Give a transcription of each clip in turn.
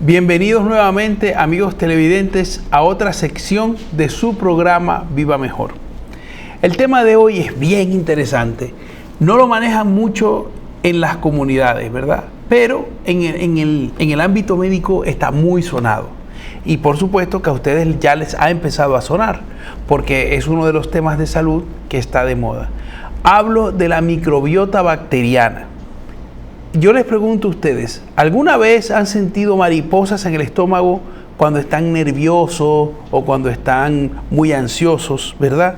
Bienvenidos nuevamente, amigos televidentes, a otra sección de su programa Viva Mejor. El tema de hoy es bien interesante. No lo manejan mucho en las comunidades, ¿verdad? Pero en el ámbito médico está muy sonado. Y por supuesto que a ustedes ya les ha empezado a sonar, porque es uno de los temas de salud que está de moda. Hablo de la microbiota bacteriana. Yo les pregunto a ustedes, ¿alguna vez han sentido mariposas en el estómago cuando están nerviosos o cuando están muy ansiosos, verdad?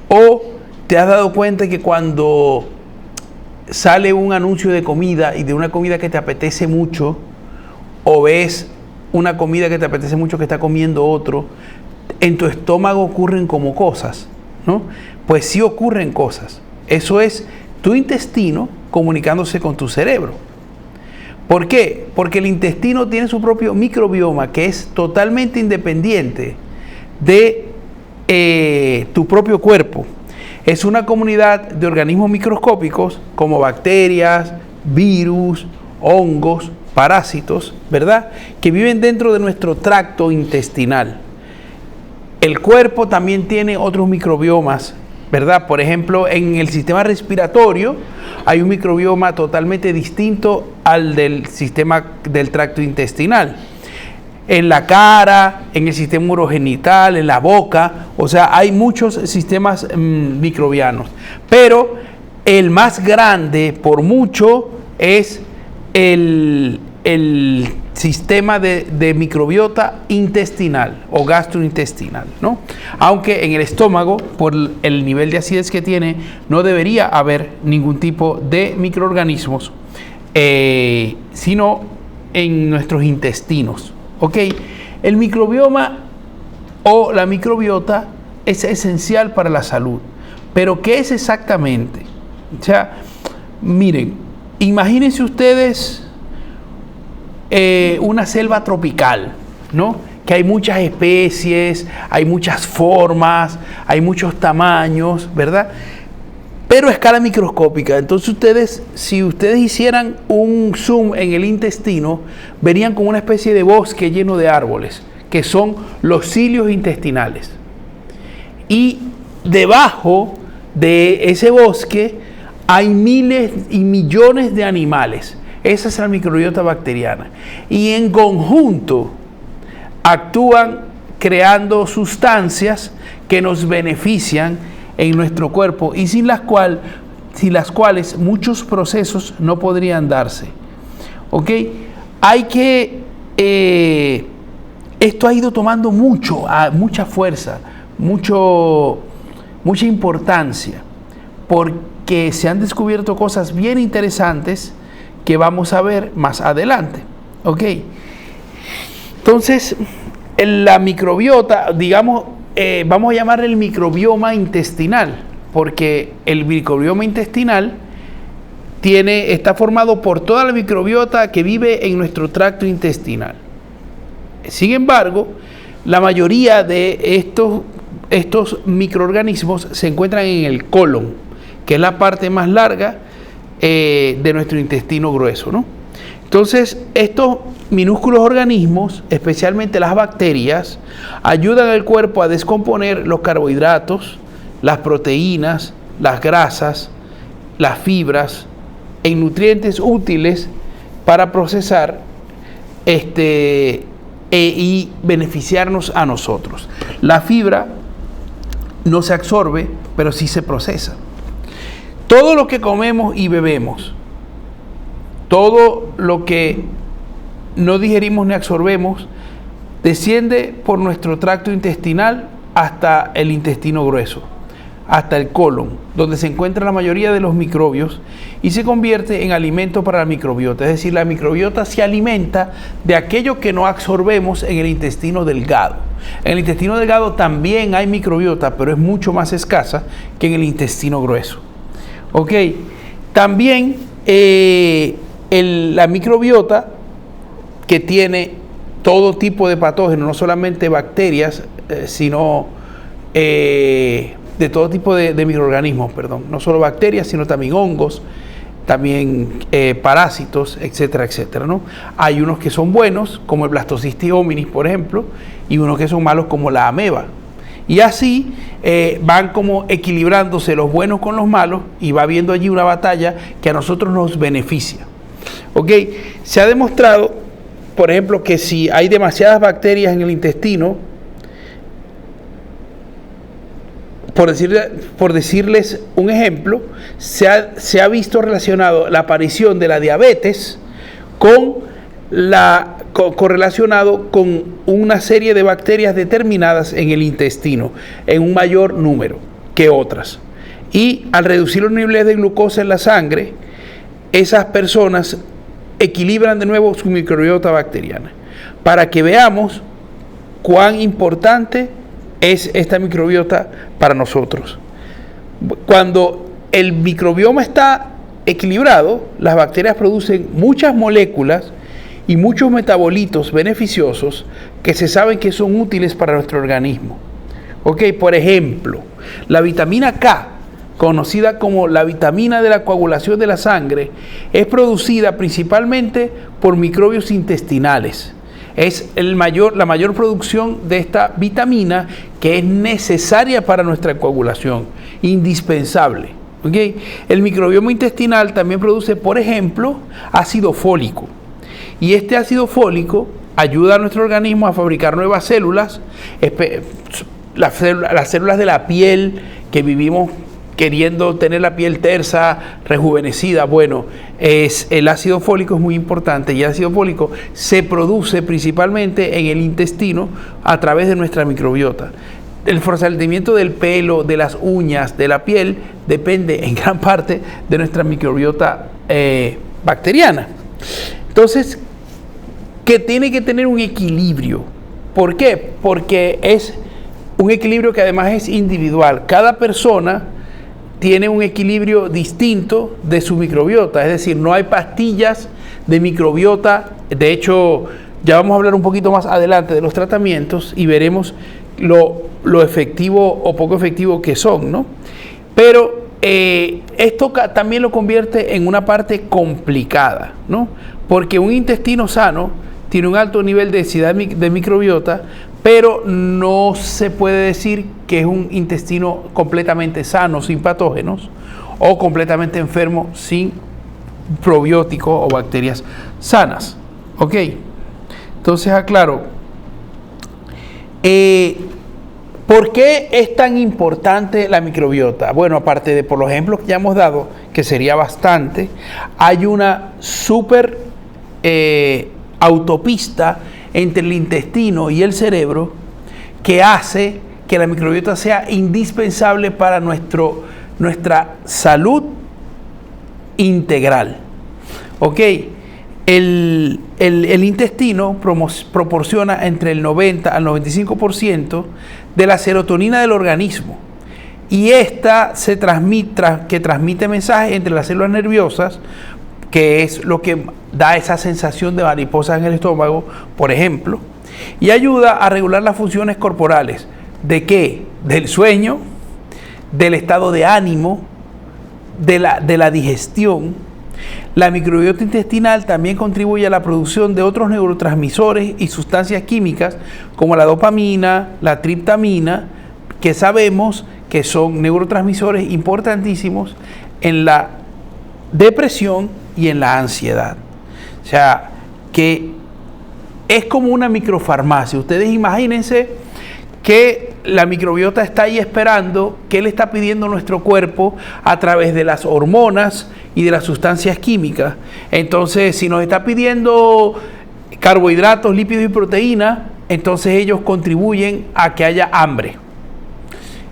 ¿O te has dado cuenta que cuando sale un anuncio de comida y de una comida que te apetece mucho, o ves una comida que te apetece mucho que está comiendo otro, en tu estómago ocurren como cosas, ¿no? Pues sí ocurren cosas. Eso es tu intestino comunicándose con tu cerebro. ¿Por qué? Porque el intestino tiene su propio microbioma que es totalmente independiente de tu propio cuerpo. Es una comunidad de organismos microscópicos como bacterias, virus, hongos, parásitos, ¿verdad? Que viven dentro de nuestro tracto intestinal. El cuerpo también tiene otros microbiomas, ¿verdad? Por ejemplo, en el sistema respiratorio hay un microbioma totalmente distinto al del sistema del tracto intestinal. En la cara, en el sistema urogenital, en la boca, o sea, hay muchos sistemas microbianos. Pero el más grande, por mucho, es el sistema de microbiota intestinal o gastrointestinal, ¿no? Aunque en el estómago, por el nivel de acidez que tiene, no debería haber ningún tipo de microorganismos, sino en nuestros intestinos, ¿ok? El microbioma o la microbiota es esencial para la salud, pero ¿qué es exactamente? O sea, miren, imagínense ustedes una selva tropical, ¿no? Que hay muchas especies, hay muchas formas, hay muchos tamaños, ¿verdad? Pero a escala microscópica. Entonces si ustedes hicieran un zoom en el intestino, verían como una especie de bosque lleno de árboles, que son los cilios intestinales. Y debajo de ese bosque hay miles y millones de animales. Esa es la microbiota bacteriana. Y en conjunto actúan creando sustancias que nos benefician en nuestro cuerpo y sin las cuales muchos procesos no podrían darse. ¿Ok? Esto ha ido tomando mucha fuerza, mucha importancia, porque se han descubierto cosas bien interesantes que vamos a ver más adelante, ¿ok? Entonces, la microbiota, digamos, vamos a llamarle el microbioma intestinal, porque el microbioma intestinal está formado por toda la microbiota que vive en nuestro tracto intestinal. Sin embargo, la mayoría de estos microorganismos se encuentran en el colon, que es la parte más larga de nuestro intestino grueso, ¿no? Entonces, estos minúsculos organismos, especialmente las bacterias, ayudan al cuerpo a descomponer los carbohidratos, las proteínas, las grasas, las fibras, en nutrientes útiles para procesar y beneficiarnos a nosotros. La fibra no se absorbe, pero sí se procesa. Todo lo que comemos y bebemos, todo lo que no digerimos ni absorbemos, desciende por nuestro tracto intestinal hasta el intestino grueso, hasta el colon, donde se encuentra la mayoría de los microbios y se convierte en alimento para la microbiota. Es decir, la microbiota se alimenta de aquello que no absorbemos en el intestino delgado. En el intestino delgado también hay microbiota, pero es mucho más escasa que en el intestino grueso. Ok, también la microbiota, que tiene todo tipo de patógenos, no solamente bacterias, sino de todo tipo de microorganismos, no solo bacterias, sino también hongos, también parásitos, etcétera, etcétera, ¿no? Hay unos que son buenos, como el Blastocystis hominis, por ejemplo, y unos que son malos, como la ameba. Y así van como equilibrándose los buenos con los malos, y va habiendo allí una batalla que a nosotros nos beneficia. ¿Ok? Se ha demostrado, por ejemplo, que si hay demasiadas bacterias en el intestino, por decirles un ejemplo, se ha visto relacionado la aparición de la diabetes correlacionado con una serie de bacterias determinadas en el intestino, en un mayor número que otras. Y al reducir los niveles de glucosa en la sangre, esas personas equilibran de nuevo su microbiota bacteriana. Para que veamos cuán importante es esta microbiota para nosotros. Cuando el microbioma está equilibrado, las bacterias producen muchas moléculas y muchos metabolitos beneficiosos que se saben que son útiles para nuestro organismo. Ok, por ejemplo, la vitamina K, conocida como la vitamina de la coagulación de la sangre, es producida principalmente por microbios intestinales. Es la mayor producción de esta vitamina, que es necesaria para nuestra coagulación, indispensable. ¿Okay? El microbioma intestinal también produce, por ejemplo, ácido fólico. Y este ácido fólico ayuda a nuestro organismo a fabricar nuevas células, las células de la piel, que vivimos queriendo tener la piel tersa, rejuvenecida. Bueno, el ácido fólico es muy importante, y el ácido fólico se produce principalmente en el intestino a través de nuestra microbiota. El fortalecimiento del pelo, de las uñas, de la piel, depende en gran parte de nuestra microbiota bacteriana. Entonces, que tiene que tener un equilibrio. ¿Por qué? Porque es un equilibrio que además es individual. Cada persona tiene un equilibrio distinto de su microbiota, es decir, no hay pastillas de microbiota. De hecho, ya vamos a hablar un poquito más adelante de los tratamientos y veremos lo efectivo o poco efectivo que son, ¿no? Pero esto también lo convierte en una parte complicada, ¿no? Porque un intestino sano tiene un alto nivel de densidad de microbiota, pero no se puede decir que es un intestino completamente sano, sin patógenos, o completamente enfermo, sin probióticos o bacterias sanas. ¿Ok? Entonces aclaro. ¿Por qué es tan importante la microbiota? Bueno, aparte de por los ejemplos que ya hemos dado, que sería bastante, hay una súper autopista entre el intestino y el cerebro que hace que la microbiota sea indispensable para nuestra salud integral. ¿Ok? El intestino proporciona entre el 90 al 95% de la serotonina del organismo, y esta que transmite mensajes entre las células nerviosas, que es lo que da esa sensación de mariposas en el estómago, por ejemplo, y ayuda a regular las funciones corporales. ¿De qué? Del sueño, del estado de ánimo, de la digestión. La microbiota intestinal también contribuye a la producción de otros neurotransmisores y sustancias químicas como la dopamina, la triptamina, que sabemos que son neurotransmisores importantísimos en la depresión y en la ansiedad. O sea, que es como una microfarmacia. Ustedes imagínense que la microbiota está ahí esperando qué le está pidiendo nuestro cuerpo a través de las hormonas y de las sustancias químicas. Entonces, si nos está pidiendo carbohidratos, lípidos y proteínas, entonces ellos contribuyen a que haya hambre.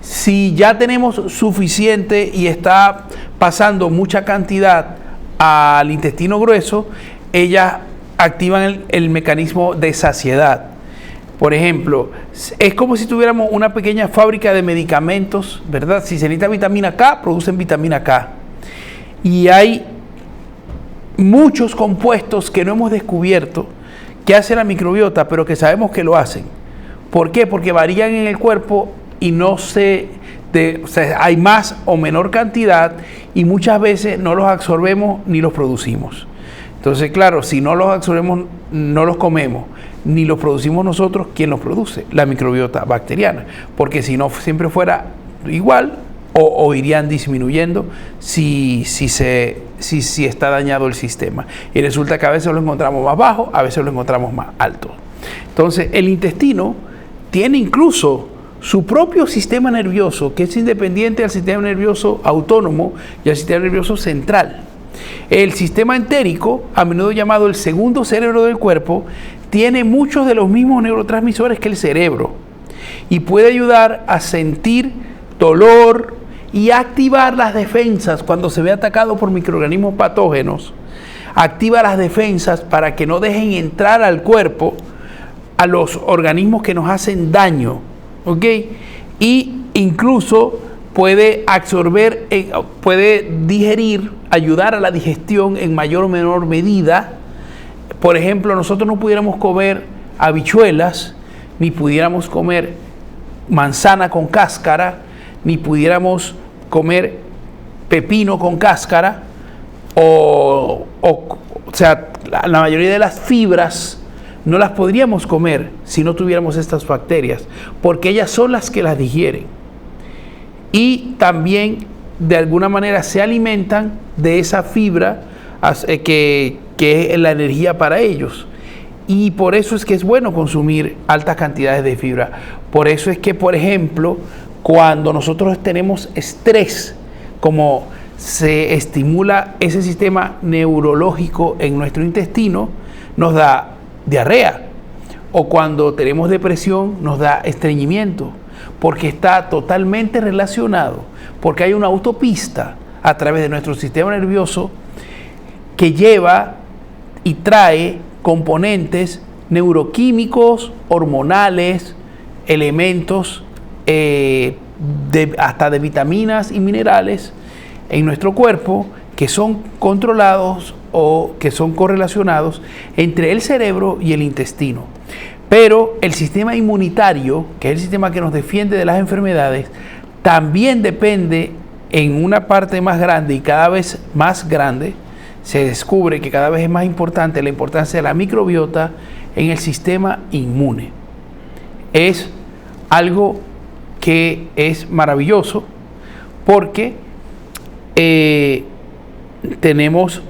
Si ya tenemos suficiente y está pasando mucha cantidad al intestino grueso, ellas activan el mecanismo de saciedad. Por ejemplo, es como si tuviéramos una pequeña fábrica de medicamentos, ¿verdad? Si se necesita vitamina K, producen vitamina K. Y hay muchos compuestos que no hemos descubierto que hace la microbiota, pero que sabemos que lo hacen. ¿Por qué? Porque varían en el cuerpo y no se o sea, hay más o menor cantidad y muchas veces no los absorbemos ni los producimos. Entonces, claro, si no los absorbemos, no los comemos, ni los producimos nosotros, ¿quién los produce? La microbiota bacteriana. Porque si no siempre fuera igual o irían disminuyendo si está dañado el sistema. Y resulta que a veces lo encontramos más bajo, a veces lo encontramos más alto. Entonces, el intestino tiene incluso su propio sistema nervioso, que es independiente al sistema nervioso autónomo y al sistema nervioso central. El sistema entérico, a menudo llamado el segundo cerebro del cuerpo, tiene muchos de los mismos neurotransmisores que el cerebro y puede ayudar a sentir dolor y activar las defensas cuando se ve atacado por microorganismos patógenos. Activa las defensas para que no dejen entrar al cuerpo a los organismos que nos hacen daño. ¿Ok? Y incluso puede absorber, puede digerir, ayudar a la digestión en mayor o menor medida. Por ejemplo, nosotros no pudiéramos comer habichuelas, ni pudiéramos comer manzana con cáscara, ni pudiéramos comer pepino con cáscara, o sea, la mayoría de las fibras no las podríamos comer si no tuviéramos estas bacterias, porque ellas son las que las digieren. Y también, de alguna manera, se alimentan de esa fibra que es la energía para ellos. Y por eso es que es bueno consumir altas cantidades de fibra. Por eso es que, por ejemplo, cuando nosotros tenemos estrés, como se estimula ese sistema neurológico en nuestro intestino, nos da diarrea, o cuando tenemos depresión nos da estreñimiento, porque está totalmente relacionado, porque hay una autopista a través de nuestro sistema nervioso que lleva y trae componentes neuroquímicos, hormonales, elementos hasta de vitaminas y minerales en nuestro cuerpo que son controlados o que son correlacionados entre el cerebro y el intestino. Pero el sistema inmunitario, que es el sistema que nos defiende de las enfermedades, también depende en una parte más grande y cada vez más grande. Se descubre que cada vez es más importante la importancia de la microbiota en el sistema inmune. Es algo que es maravilloso porque tenemos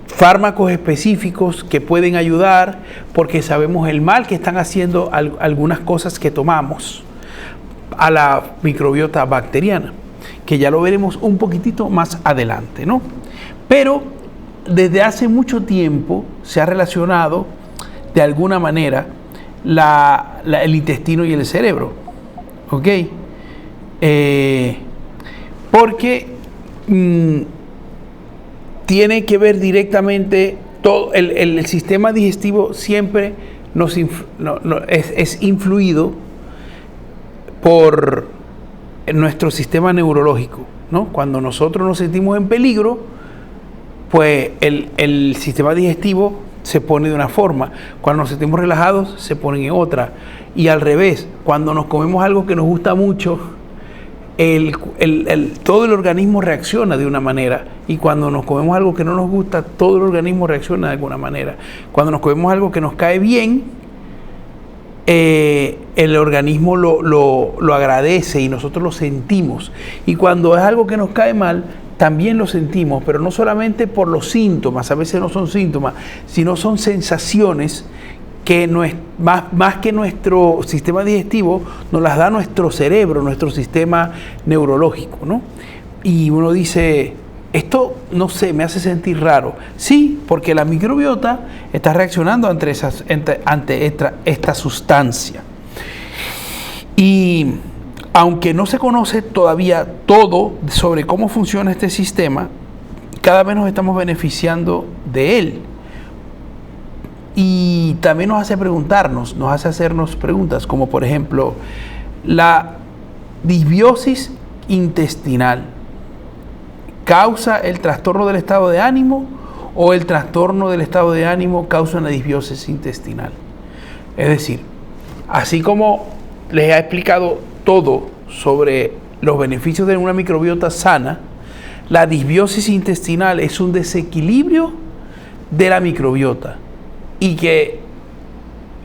fármacos específicos que pueden ayudar porque sabemos el mal que están haciendo algunas cosas que tomamos a la microbiota bacteriana, que ya lo veremos un poquitito más adelante, ¿no? Pero desde hace mucho tiempo se ha relacionado de alguna manera el intestino y el cerebro, ¿ok? Porque tiene que ver directamente todo el sistema digestivo siempre es influido por nuestro sistema neurológico, ¿no? Cuando nosotros nos sentimos en peligro, pues el sistema digestivo se pone de una forma, cuando nos sentimos relajados se pone en otra, y al revés, cuando nos comemos algo que nos gusta mucho, todo el organismo reacciona de una manera, y cuando nos comemos algo que no nos gusta, todo el organismo reacciona de alguna manera. Cuando nos comemos algo que nos cae bien, el organismo lo agradece y nosotros lo sentimos, y cuando es algo que nos cae mal, también lo sentimos, pero no solamente por los síntomas, a veces no son síntomas, sino son sensaciones que más que nuestro sistema digestivo nos las da nuestro cerebro, nuestro sistema neurológico, ¿no? Y uno dice, esto no sé, me hace sentir raro. Sí, porque la microbiota está reaccionando ante esta sustancia. Y aunque no se conoce todavía todo sobre cómo funciona este sistema, cada vez nos estamos beneficiando de él. Y también nos hace preguntarnos, nos hace hacernos preguntas, como por ejemplo, la disbiosis intestinal ¿causa el trastorno del estado de ánimo o el trastorno del estado de ánimo causa una disbiosis intestinal? Es decir, así como les he explicado todo sobre los beneficios de una microbiota sana, la disbiosis intestinal es un desequilibrio de la microbiota y que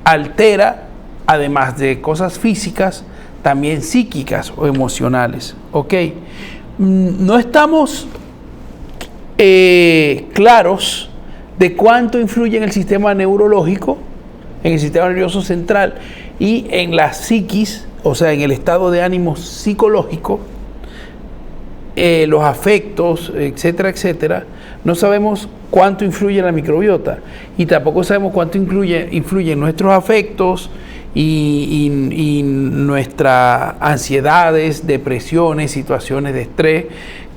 altera, además de cosas físicas, también psíquicas o emocionales. ¿Ok? No estamos claros de cuánto influye en el sistema neurológico, en el sistema nervioso central y en la psiquis, o sea, en el estado de ánimo psicológico, los afectos, etcétera, etcétera. No sabemos cuánto influye en la microbiota y tampoco sabemos cuánto influyen nuestros afectos y nuestras ansiedades, depresiones, situaciones de estrés,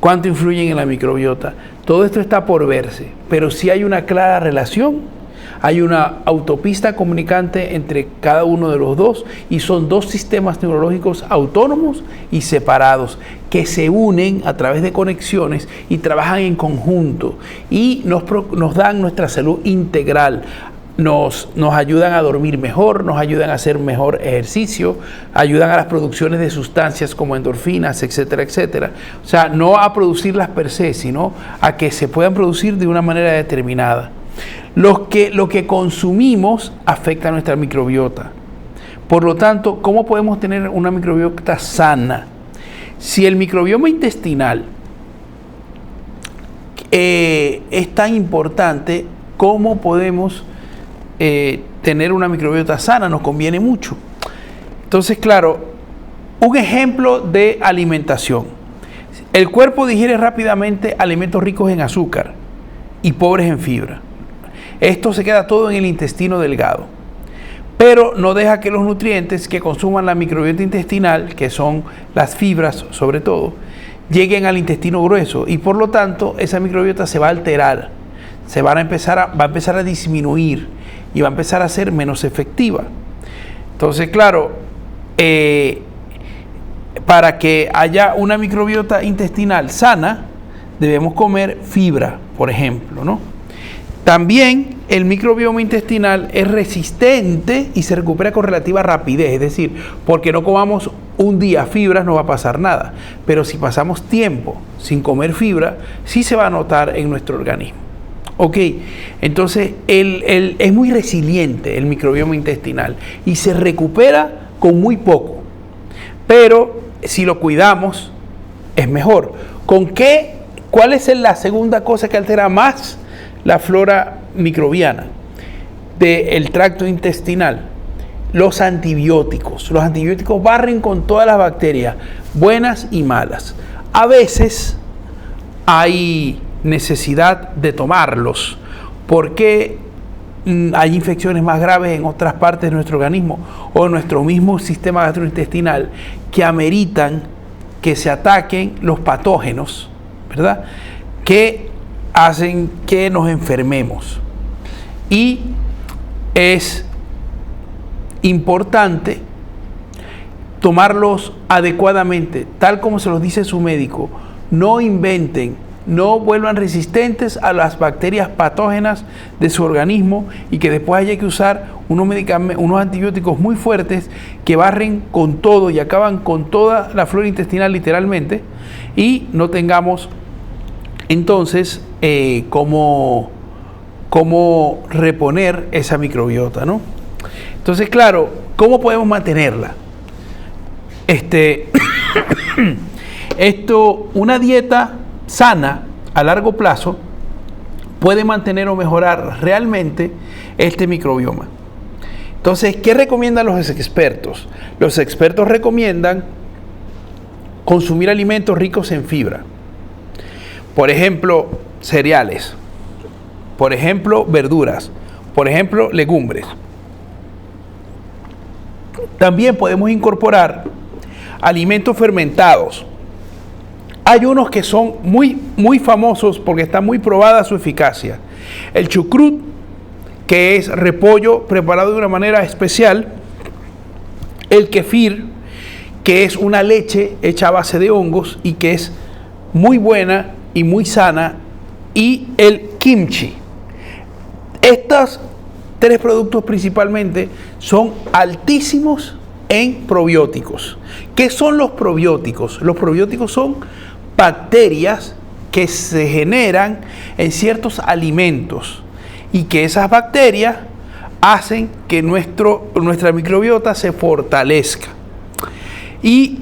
cuánto influyen en la microbiota. Todo esto está por verse, pero sí hay una clara relación. Hay una autopista comunicante entre cada uno de los dos y son dos sistemas neurológicos autónomos y separados que se unen a través de conexiones y trabajan en conjunto y nos dan nuestra salud integral. Nos ayudan a dormir mejor, nos ayudan a hacer mejor ejercicio, ayudan a las producciones de sustancias como endorfinas, etcétera, etcétera. O sea, no a producirlas per se, sino a que se puedan producir de una manera determinada. Lo que consumimos afecta a nuestra microbiota. Por lo tanto, ¿cómo podemos tener una microbiota sana? Si el microbioma intestinal es tan importante, ¿cómo podemos tener una microbiota sana? Nos conviene mucho. Entonces, claro, un ejemplo de alimentación. El cuerpo digiere rápidamente alimentos ricos en azúcar y pobres en fibra. Esto se queda todo en el intestino delgado, pero no deja que los nutrientes que consuman la microbiota intestinal, que son las fibras sobre todo, lleguen al intestino grueso y por lo tanto esa microbiota se va a alterar, va a empezar a disminuir y va a empezar a ser menos efectiva. Entonces, claro, para que haya una microbiota intestinal sana, debemos comer fibra, por ejemplo, ¿no? También el microbioma intestinal es resistente y se recupera con relativa rapidez, es decir, porque no comamos un día fibras no va a pasar nada, pero si pasamos tiempo sin comer fibra, sí se va a notar en nuestro organismo. Ok, entonces es muy resiliente el microbioma intestinal y se recupera con muy poco, pero si lo cuidamos es mejor. ¿Cuál es la segunda cosa que altera más la flora microbiana del tracto intestinal? Los antibióticos. Los antibióticos barren con todas las bacterias, buenas y malas. A veces hay necesidad de tomarlos porque hay infecciones más graves en otras partes de nuestro organismo o en nuestro mismo sistema gastrointestinal que ameritan que se ataquen los patógenos, ¿verdad?, que hacen que nos enfermemos. Y es importante tomarlos adecuadamente, tal como se los dice su médico. No inventen, no vuelvan resistentes a las bacterias patógenas de su organismo y que después haya que usar unos antibióticos muy fuertes que barren con todo y acaban con toda la flora intestinal literalmente, y no tengamos entonces cómo reponer esa microbiota, ¿no? Entonces, claro, ¿cómo podemos mantenerla? Una dieta sana a largo plazo puede mantener o mejorar realmente este microbioma. Entonces, ¿qué recomiendan los expertos? Los expertos recomiendan consumir alimentos ricos en fibra. Por ejemplo, cereales. Por ejemplo, verduras. Por ejemplo, legumbres. También podemos incorporar alimentos fermentados. Hay unos que son muy famosos porque está muy probada su eficacia. El chucrut, que es repollo preparado de una manera especial. El kefir, que es una leche hecha a base de hongos y que es muy buena y muy sana. Y el kimchi. Estos tres productos principalmente son altísimos en probióticos. ¿Qué son los probióticos? Los probióticos son bacterias que se generan en ciertos alimentos y que esas bacterias hacen que nuestra microbiota se fortalezca. Y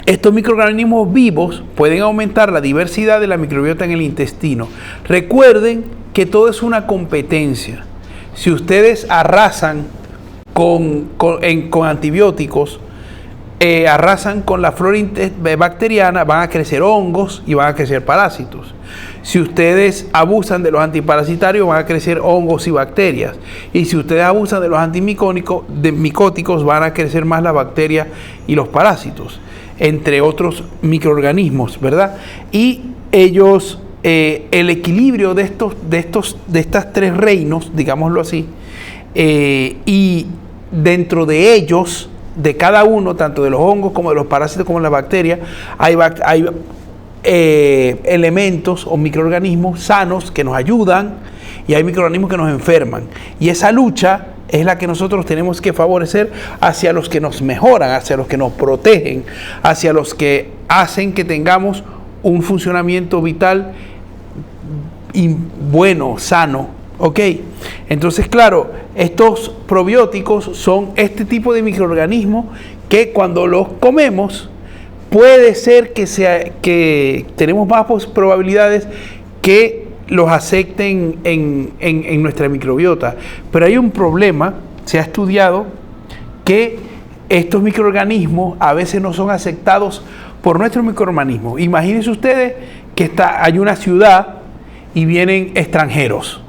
estos microorganismos vivos pueden aumentar la diversidad de la microbiota en el intestino. Recuerden que todo es una competencia. Si ustedes arrasan con antibióticos, arrasan con la flora bacteriana, van a crecer hongos y van a crecer parásitos. Si ustedes abusan de los antiparasitarios, van a crecer hongos y bacterias. Y si ustedes abusan de los antimicóticos, van a crecer más las bacterias y los parásitos, entre otros microorganismos, ¿verdad? Y ellos, el equilibrio de estas tres reinos, digámoslo así, y dentro de ellos, de cada uno, tanto de los hongos como de los parásitos como de las bacterias, hay elementos o microorganismos sanos que nos ayudan y hay microorganismos que nos enferman. Y esa lucha es la que nosotros tenemos que favorecer hacia los que nos mejoran, hacia los que nos protegen, hacia los que hacen que tengamos un funcionamiento vital y bueno, sano. ¿Ok? Entonces, claro, estos probióticos son este tipo de microorganismos que cuando los comemos puede ser que tenemos más probabilidades que los acepten en nuestra microbiota. Pero hay un problema, se ha estudiado que estos microorganismos a veces no son aceptados por nuestros microorganismos. Imagínense ustedes que hay una ciudad y vienen extranjeros.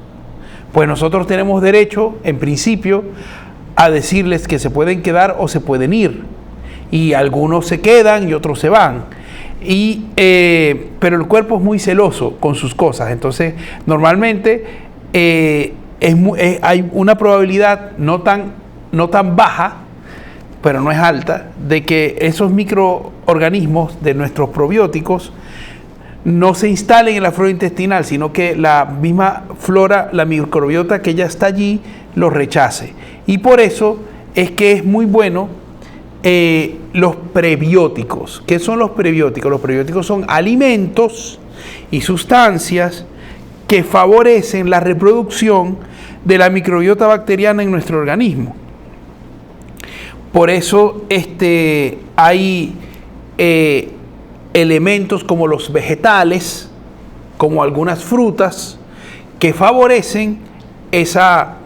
Pues nosotros tenemos derecho, en principio, a decirles que se pueden quedar o se pueden ir. Y algunos se quedan y otros se van. Pero el cuerpo es muy celoso con sus cosas. Entonces, normalmente hay una probabilidad no tan baja, pero no es alta, de que esos microorganismos de nuestros probióticos no se instalen en la flora intestinal, sino que la misma flora, la microbiota que ya está allí, los rechace. Y por eso es que es muy bueno los prebióticos. ¿Qué son los prebióticos? Los prebióticos son alimentos y sustancias que favorecen la reproducción de la microbiota bacteriana en nuestro organismo. Por eso hay elementos como los vegetales, como algunas frutas, que favorecen esa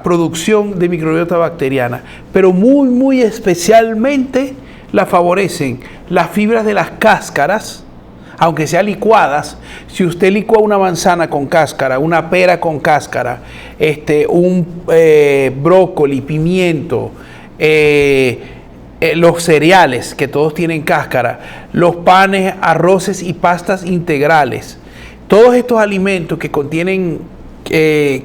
producción de microbiota bacteriana, pero muy especialmente la favorecen las fibras de las cáscaras, aunque sean licuadas. Si usted licúa una manzana con cáscara, una pera con cáscara, un brócoli, pimiento, los cereales, que todos tienen cáscara, los panes, arroces y pastas integrales, todos estos alimentos que contienen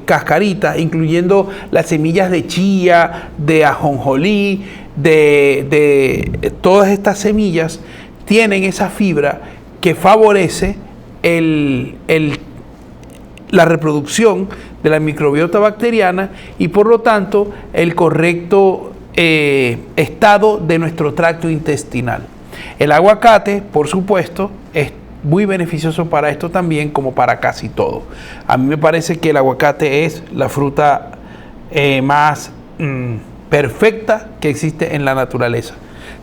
cascaritas, incluyendo las semillas de chía, de ajonjolí, de todas estas semillas, tienen esa fibra que favorece la reproducción de la microbiota bacteriana y por lo tanto el correcto estado de nuestro tracto intestinal. El aguacate, por supuesto, es muy beneficioso para esto también, como para casi todo. A mí me parece que el aguacate es la fruta más perfecta que existe en la naturaleza,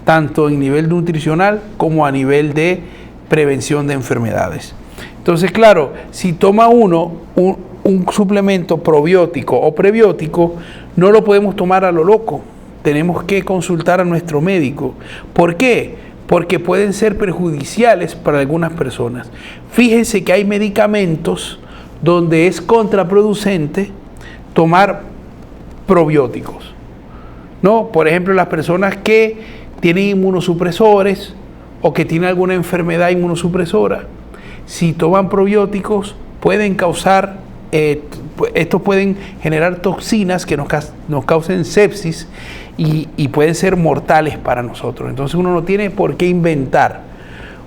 tanto en nivel nutricional como a nivel de prevención de enfermedades. Entonces, claro, si toma uno un suplemento probiótico o prebiótico, no lo podemos tomar a lo loco. Tenemos que consultar a nuestro médico. ¿Por qué? Porque pueden ser perjudiciales para algunas personas. Fíjense que hay medicamentos donde es contraproducente tomar probióticos, ¿no? Por ejemplo, las personas que tienen inmunosupresores o que tienen alguna enfermedad inmunosupresora, si toman probióticos pueden causar, estos pueden generar toxinas que nos causen sepsis y pueden ser mortales para nosotros. Entonces uno no tiene por qué inventar.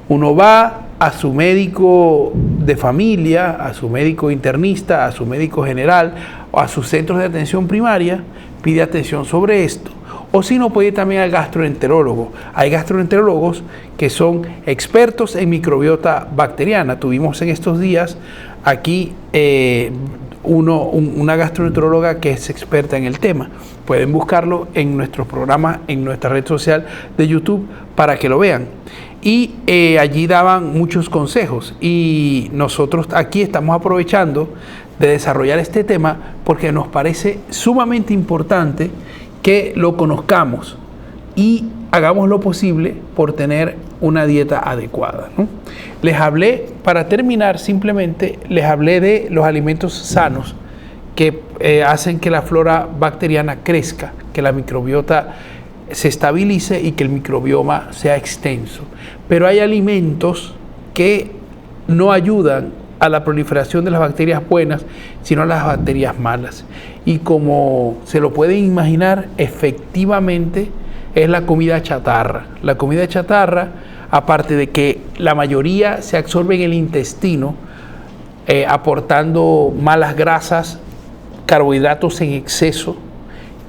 Uno va a su médico de familia, a su médico internista, a su médico general o a sus centros de atención primaria, pide atención sobre esto. O si no, puede ir también al gastroenterólogo. Hay gastroenterólogos que son expertos en microbiota bacteriana. Tuvimos en estos días aquí una gastroenteróloga que es experta en el tema. Pueden buscarlo en nuestros programas, en nuestra red social de YouTube para que lo vean. Y allí daban muchos consejos. Y nosotros aquí estamos aprovechando de desarrollar este tema porque nos parece sumamente importante que lo conozcamos y hagamos lo posible por tener una dieta adecuada, ¿no? Les hablé, para terminar, simplemente les hablé de los alimentos sanos que hacen que la flora bacteriana crezca, que la microbiota se estabilice y que el microbioma sea extenso. Pero hay alimentos que no ayudan a la proliferación de las bacterias buenas, sino a las bacterias malas. Y como se lo pueden imaginar, efectivamente es la comida chatarra. La comida chatarra, aparte de que la mayoría se absorbe en el intestino, aportando malas grasas, carbohidratos en exceso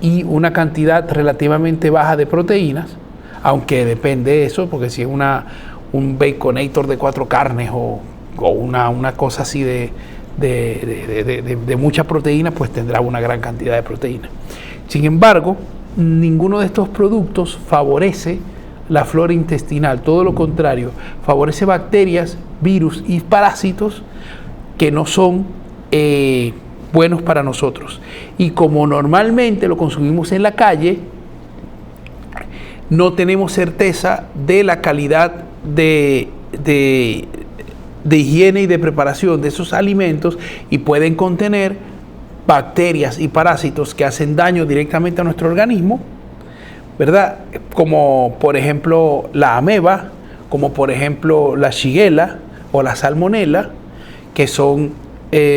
y una cantidad relativamente baja de proteínas, aunque depende de eso, porque si es un baconator de 4 carnes o una cosa así de mucha proteína, pues tendrá una gran cantidad de proteína. Sin embargo, ninguno de estos productos favorece la flora intestinal, todo lo contrario, favorece bacterias, virus y parásitos que no son buenos para nosotros. Y como normalmente lo consumimos en la calle, no tenemos certeza de la calidad de higiene y de preparación de esos alimentos y pueden contener bacterias y parásitos que hacen daño directamente a nuestro organismo, ¿verdad? Como por ejemplo la ameba, como por ejemplo la shigella o la salmonella, que son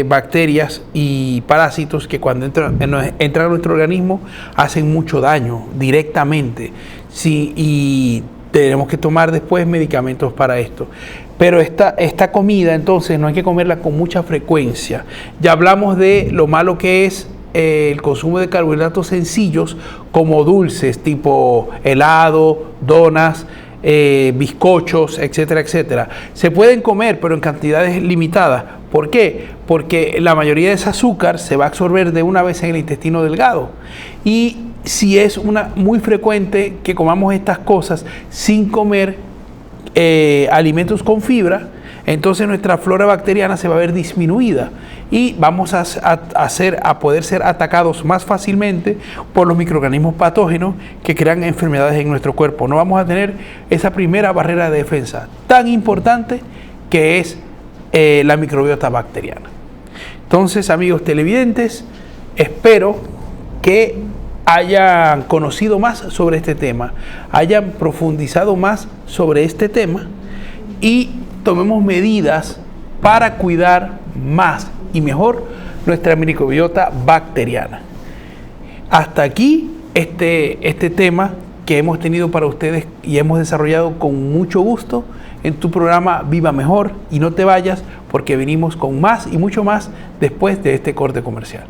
bacterias y parásitos que cuando entran a nuestro organismo hacen mucho daño directamente. Sí, y tenemos que tomar después medicamentos para esto. Pero esta comida, entonces, no hay que comerla con mucha frecuencia. Ya hablamos de lo malo que es el consumo de carbohidratos sencillos, como dulces, tipo helado, donas, bizcochos, etcétera, etcétera. Se pueden comer, pero en cantidades limitadas. ¿Por qué? Porque la mayoría de ese azúcar se va a absorber de una vez en el intestino delgado. Y si es muy frecuente que comamos estas cosas sin comer alimentos con fibra, entonces nuestra flora bacteriana se va a ver disminuida y vamos a poder ser atacados más fácilmente por los microorganismos patógenos que crean enfermedades en nuestro cuerpo. No vamos a tener esa primera barrera de defensa tan importante que es la microbiota bacteriana. Entonces, amigos televidentes, espero que hayan conocido más sobre este tema, hayan profundizado más sobre este tema y tomemos medidas para cuidar más y mejor nuestra microbiota bacteriana. Hasta aquí este tema que hemos tenido para ustedes y hemos desarrollado con mucho gusto en tu programa Viva Mejor, y no te vayas porque venimos con más y mucho más después de este corte comercial.